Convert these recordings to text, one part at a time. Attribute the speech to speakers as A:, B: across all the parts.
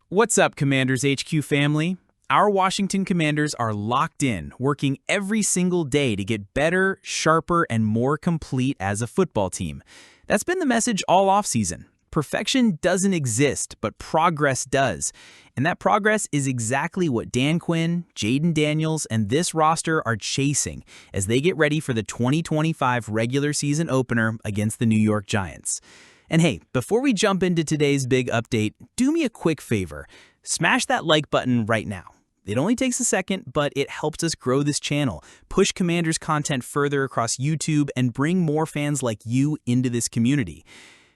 A: What's up, Commanders HQ family? Our Washington Commanders are locked in, working every single day to get better, sharper, and more complete as a football team. That's been the message all offseason. Perfection doesn't exist, but progress does. And that progress is exactly what Dan Quinn, Jayden Daniels, and this roster are chasing as they get ready for the 2025 regular season opener against the New York Giants. And hey, before we jump into today's big update, do me a quick favor. Smash that like button right now. It only takes a second, but it helps us grow this channel, push Commanders content further across YouTube, and bring more fans like you into this community.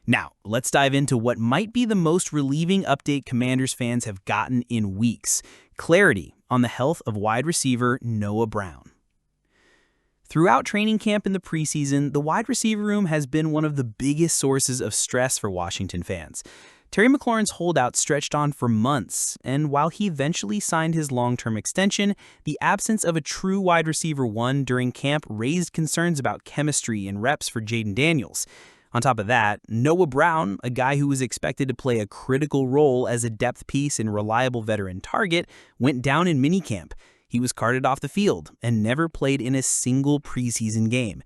A: Now, let's dive into what might be the most relieving update Commanders fans have gotten in weeks: clarity on the health of wide receiver Noah Brown. Throughout training camp in the preseason, the wide receiver room has been one of the biggest sources of stress for Washington fans. Terry McLaurin's holdout stretched on for months, and while he eventually signed his long-term extension, the absence of a true wide receiver one during camp raised concerns about chemistry and reps for Jayden Daniels. On top of that, Noah Brown, a guy who was expected to play a critical role as a depth piece and reliable veteran target, went down in minicamp. He was carted off the field and never played in a single preseason game.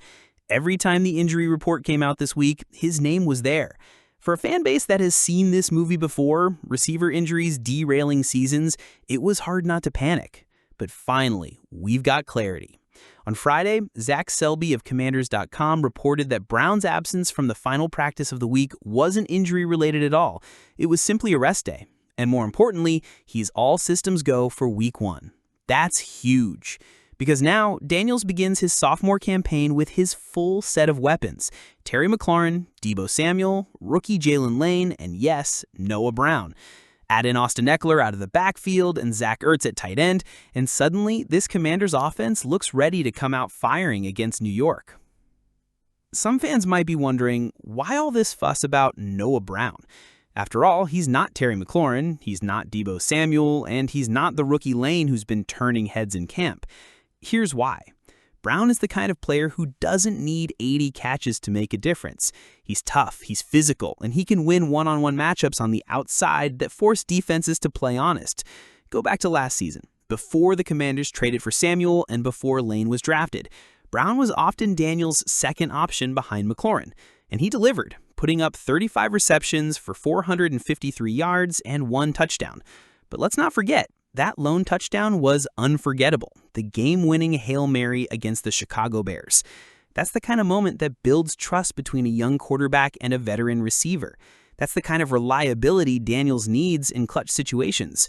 A: Every time the injury report came out this week, his name was there. For a fan base that has seen this movie before, receiver injuries derailing seasons, it was hard not to panic. But finally, we've got clarity. On Friday, Zach Selby of Commanders.com reported that Brown's absence from the final practice of the week wasn't injury-related at all. It was simply a rest day. And more importantly, he's all systems go for Week 1. That's huge, because now Daniels begins his sophomore campaign with his full set of weapons: Terry McLaurin, Deebo Samuel, rookie Jalen Lane, and yes, Noah Brown. Add in Austin Eckler out of the backfield and Zach Ertz at tight end, and suddenly this Commanders offense looks ready to come out firing against New York. Some fans might be wondering, why all this fuss about Noah Brown? After all, he's not Terry McLaurin, he's not Deebo Samuel, and he's not the rookie Lane who's been turning heads in camp. Here's why. Brown is the kind of player who doesn't need 80 catches to make a difference. He's tough, he's physical, and he can win one-on-one matchups on the outside that force defenses to play honest. Go back to last season, before the Commanders traded for Samuel and before Lane was drafted. Brown was often Daniels' second option behind McLaurin, and he delivered, putting up 35 receptions for 453 yards and 1 touchdown. But let's not forget, that lone touchdown was unforgettable, the game-winning Hail Mary against the Chicago Bears. That's the kind of moment that builds trust between a young quarterback and a veteran receiver. That's the kind of reliability Daniels needs in clutch situations.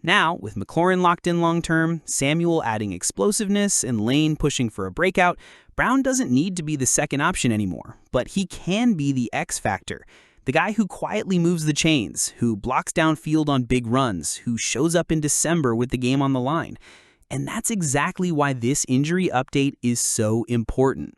A: Now, with McLaurin locked in long-term, Samuel adding explosiveness, and Lane pushing for a breakout, Brown doesn't need to be the second option anymore, but he can be the X factor. The guy who quietly moves the chains, who blocks downfield on big runs, who shows up in December with the game on the line. And that's exactly why this injury update is so important.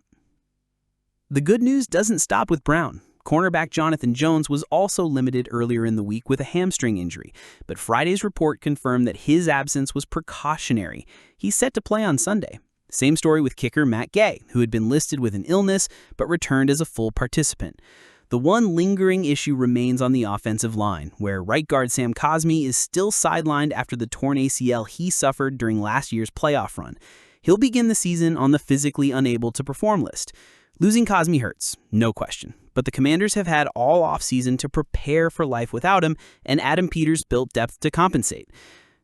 A: The good news doesn't stop with Brown. Cornerback Jonathan Jones was also limited earlier in the week with a hamstring injury, but Friday's report confirmed that his absence was precautionary. He's set to play on Sunday. Same story with kicker Matt Gay, who had been listed with an illness but returned as a full participant. The one lingering issue remains on the offensive line, where right guard Sam Cosmi is still sidelined after the torn ACL he suffered during last year's playoff run. He'll begin the season on the physically unable to perform list. Losing Cosmi hurts, no question, but the Commanders have had all offseason to prepare for life without him, and Adam Peters built depth to compensate.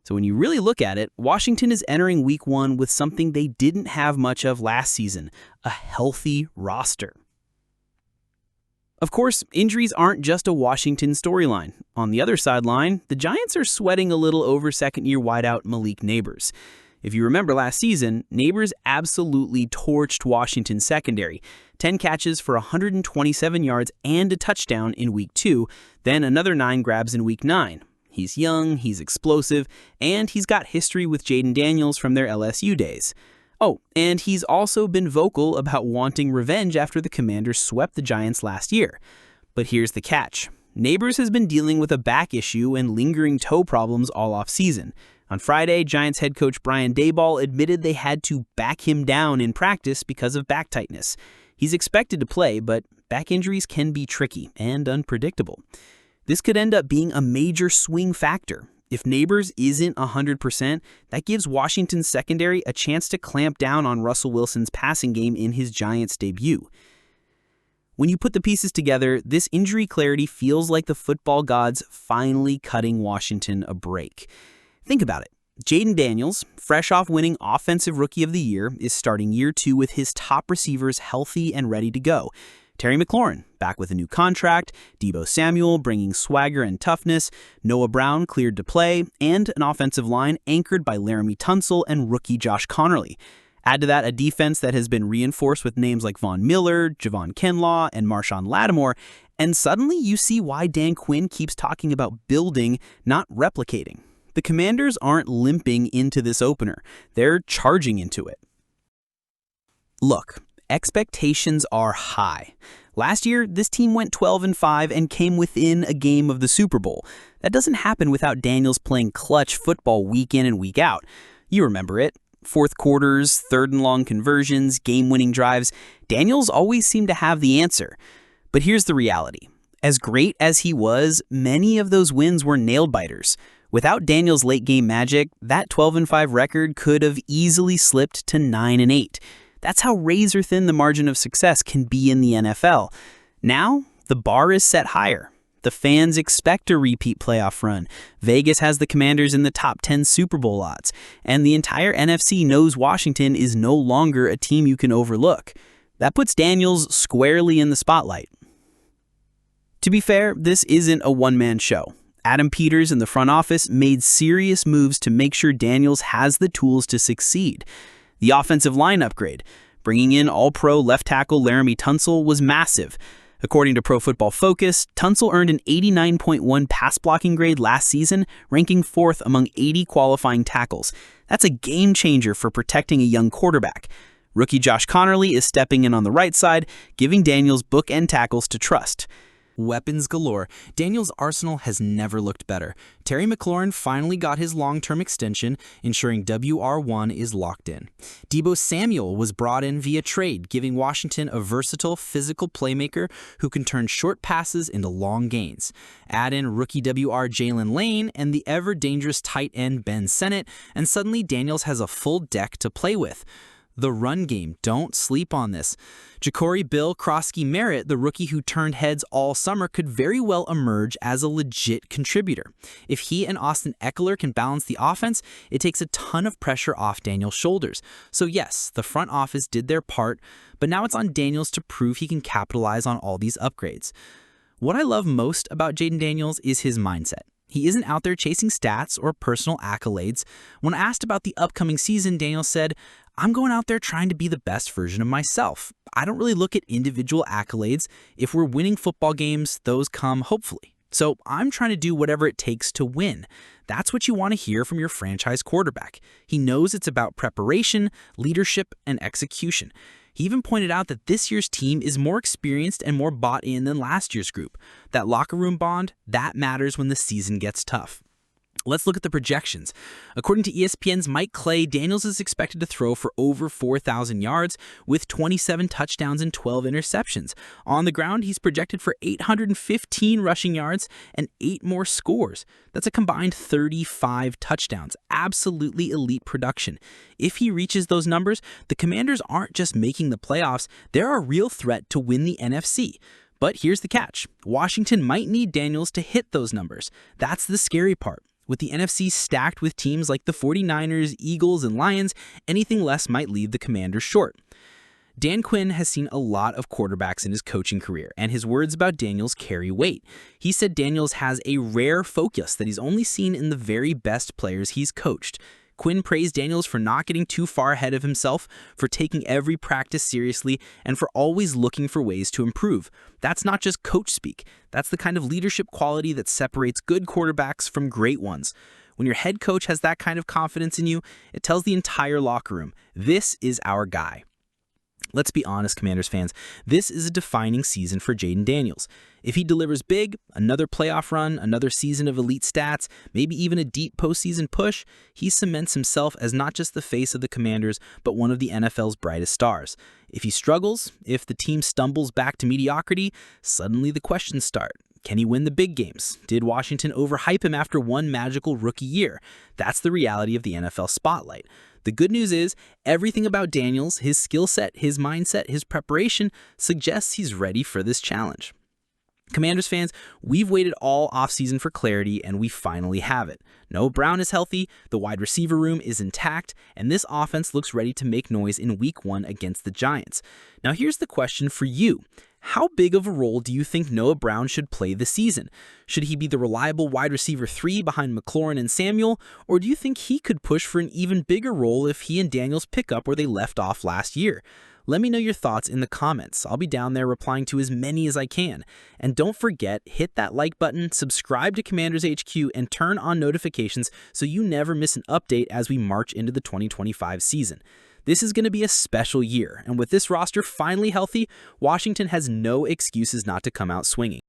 A: So when you really look at it, Washington is entering Week 1 with something they didn't have much of last season: a healthy roster. Of course, injuries aren't just a Washington storyline. On the other sideline, the Giants are sweating a little over second-year wideout Malik Nabers. If you remember last season, Nabers absolutely torched Washington's secondary. 10 catches for 127 yards and a touchdown in Week 2, then another 9 grabs in Week 9. He's young, he's explosive, and he's got history with Jayden Daniels from their LSU days. Oh, and he's also been vocal about wanting revenge after the Commanders swept the Giants last year. But here's the catch. Nabers has been dealing with a back issue and lingering toe problems all offseason. On Friday, Giants head coach Brian Daboll admitted they had to back him down in practice because of back tightness. He's expected to play, but back injuries can be tricky and unpredictable. This could end up being a major swing factor. If Neighbors isn't 100%, that gives Washington's secondary a chance to clamp down on Russell Wilson's passing game in his Giants debut. When you put the pieces together, this injury clarity feels like the football gods finally cutting Washington a break. Think about it. Jayden Daniels, fresh off winning Offensive Rookie of the Year, is starting year 2 with his top receivers healthy and ready to go. Terry McLaurin, back with a new contract, Deebo Samuel bringing swagger and toughness, Noah Brown cleared to play, and an offensive line anchored by Laramie Tunsil and rookie Josh Connerly. Add to that a defense that has been reinforced with names like Von Miller, Javon Kinlaw, and Marshawn Lattimore, and suddenly you see why Dan Quinn keeps talking about building, not replicating. The Commanders aren't limping into this opener. They're charging into it. Look, expectations are high. Last year, this team went 12-5 and came within a game of the Super Bowl. That doesn't happen without Daniels playing clutch football week in and week out. You remember it. Fourth quarters, third and long conversions, game-winning drives. Daniels always seemed to have the answer. But here's the reality. As great as he was, many of those wins were nail-biters. Without Daniels' late-game magic, that 12-5 record could have easily slipped to 9-8. That's how razor-thin the margin of success can be in the NFL. Now, the bar is set higher. The fans expect a repeat playoff run. Vegas has the Commanders in the top 10 Super Bowl odds. And the entire NFC knows Washington is no longer a team you can overlook. That puts Daniels squarely in the spotlight. To be fair, this isn't a one-man show. Adam Peters in the front office made serious moves to make sure Daniels has the tools to succeed. The offensive line upgrade, bringing in All-Pro left tackle Laramie Tunsil, was massive. According to Pro Football Focus, Tunsil earned an 89.1 pass blocking grade last season, ranking 4th among 80 qualifying tackles. That's a game changer for protecting a young quarterback. Rookie Josh Connerly is stepping in on the right side, giving Daniels bookend tackles to trust. Weapons galore. Daniels' arsenal has never looked better. Terry McLaurin finally got his long-term extension, ensuring WR1 is locked in. Deebo Samuel was brought in via trade, giving Washington a versatile, physical playmaker who can turn short passes into long gains. Add in rookie WR Jalen Lane and the ever-dangerous tight end Ben Sennett, and suddenly Daniels has a full deck to play with. The run game, don't sleep on this. Ja'Cory Bill Krosky Merritt, the rookie who turned heads all summer, could very well emerge as a legit contributor. If he and Austin Eckler can balance the offense, it takes a ton of pressure off Daniels' shoulders. So yes, the front office did their part, but now it's on Daniels to prove he can capitalize on all these upgrades. What I love most about Jayden Daniels is his mindset. He isn't out there chasing stats or personal accolades. When asked about the upcoming season, Daniels said, "I'm going out there trying to be the best version of myself. I don't really look at individual accolades. If we're winning football games, those come hopefully. So I'm trying to do whatever it takes to win." That's what you want to hear from your franchise quarterback. He knows it's about preparation, leadership, and execution. He even pointed out that this year's team is more experienced and more bought in than last year's group. That locker room bond, that matters when the season gets tough. Let's look at the projections. According to ESPN's Mike Clay, Daniels is expected to throw for over 4,000 yards with 27 touchdowns and 12 interceptions. On the ground, he's projected for 815 rushing yards and 8 more scores. That's a combined 35 touchdowns. Absolutely elite production. If he reaches those numbers, the Commanders aren't just making the playoffs, they're a real threat to win the NFC. But here's the catch. Washington might need Daniels to hit those numbers. That's the scary part. With the NFC stacked with teams like the 49ers, Eagles, and Lions, anything less might leave the Commanders short. Dan Quinn has seen a lot of quarterbacks in his coaching career, and his words about Daniels carry weight. He said Daniels has a rare focus that he's only seen in the very best players he's coached. Quinn praised Daniels for not getting too far ahead of himself, for taking every practice seriously, and for always looking for ways to improve. That's not just coach speak. That's the kind of leadership quality that separates good quarterbacks from great ones. When your head coach has that kind of confidence in you, it tells the entire locker room, this is our guy. Let's be honest, Commanders fans, this is a defining season for Jayden Daniels. If he delivers big, another playoff run, another season of elite stats, maybe even a deep postseason push, he cements himself as not just the face of the Commanders, but one of the NFL's brightest stars. If he struggles, if the team stumbles back to mediocrity, suddenly the questions start. Can he win the big games? Did Washington overhype him after one magical rookie year? That's the reality of the NFL spotlight. The good news is, everything about Daniels, his skill set, his mindset, his preparation, suggests he's ready for this challenge. Commanders fans, we've waited all offseason for clarity, and we finally have it. Noah Brown is healthy, the wide receiver room is intact, and this offense looks ready to make noise in Week 1 against the Giants. Now here's the question for you. How big of a role do you think Noah Brown should play this season? Should he be the reliable wide receiver 3 behind McLaurin and Samuel, or do you think he could push for an even bigger role if he and Daniels pick up where they left off last year? Let me know your thoughts in the comments. I'll be down there replying to as many as I can. And don't forget, hit that like button, subscribe to Commanders HQ, and turn on notifications so you never miss an update as we march into the 2025 season. This is going to be a special year, and with this roster finally healthy, Washington has no excuses not to come out swinging.